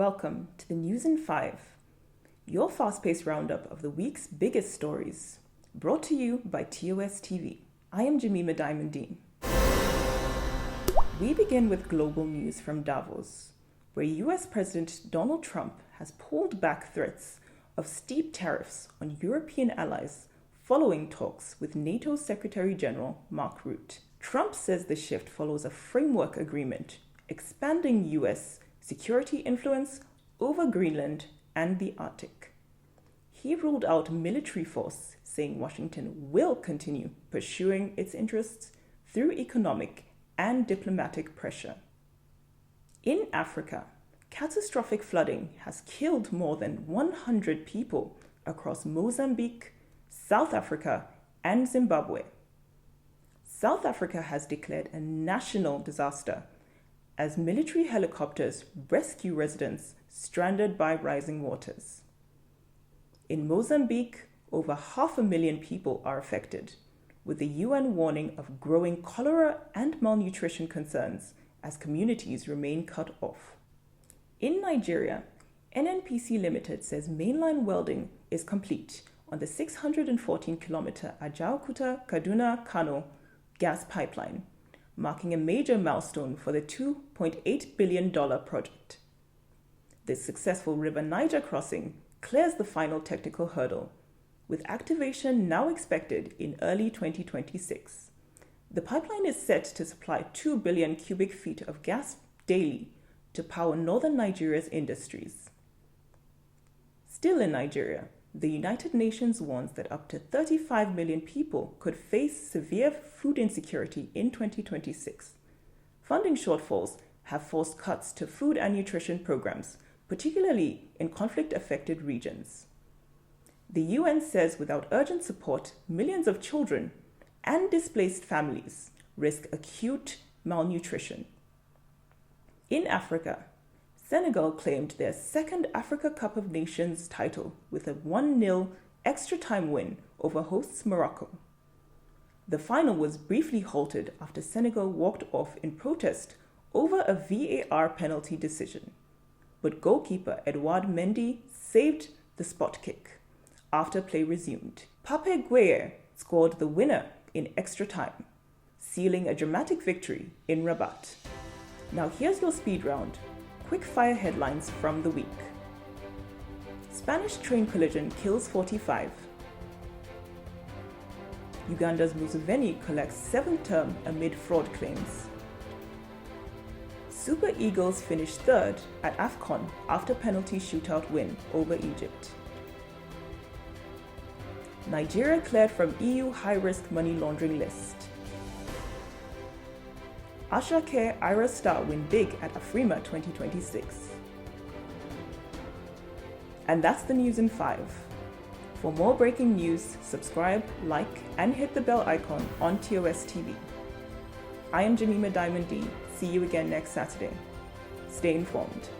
welcome to the News in 5, your fast-paced roundup of the week's biggest stories, brought to you by TOS TV. I am Jemima Diamondine. We begin with global news from Davos, where US President Donald Trump has pulled back threats of steep tariffs on European allies following talks with NATO Secretary General Mark Rutte. Trump says the shift follows a framework agreement expanding US security influence over Greenland and the Arctic. He ruled out military force, saying Washington will continue pursuing its interests through economic and diplomatic pressure. In Africa, catastrophic flooding has killed more than 100 people across Mozambique, South Africa, and Zimbabwe. South Africa has declared a national disaster as military helicopters rescue residents stranded by rising waters. In Mozambique, over 500,000 people are affected, with the UN warning of growing cholera and malnutrition concerns as communities remain cut off. In Nigeria, NNPC Limited says mainline welding is complete on the 614-kilometer Ajaokuta Kaduna Kano gas pipeline, marking a major milestone for the $2.8 billion project. This successful River Niger crossing clears the final technical hurdle, with activation now expected in early 2026. The pipeline is set to supply 2 billion cubic feet of gas daily to power northern Nigeria's industries. Still in Nigeria, the United Nations warns that up to 35 million people could face severe food insecurity in 2026. Funding shortfalls have forced cuts to food and nutrition programs, particularly in conflict-affected regions. The UN says without urgent support, millions of children and displaced families risk acute malnutrition. In Africa, Senegal claimed their second Africa Cup of Nations title with a 1-0 extra-time win over hosts Morocco. The final was briefly halted after Senegal walked off in protest over a VAR penalty decision, but goalkeeper Edouard Mendy saved the spot kick after play resumed. Pape Gueye scored the winner in extra time, sealing a dramatic victory in Rabat. Now here's your speed round. Quick-fire headlines from the week. Spanish train collision kills 45. Uganda's Museveni collects 7th term amid fraud claims. Super Eagles finish 3rd at AFCON after penalty shootout win over Egypt. Nigeria cleared from EU high-risk money laundering list. Asake and Ayra Starr win big at AFRIMA 2026. And that's the News in 5. For more breaking news, subscribe, like, and hit the bell icon on TOS TV. I am Jemima Diamondine. See you again next Saturday. Stay informed.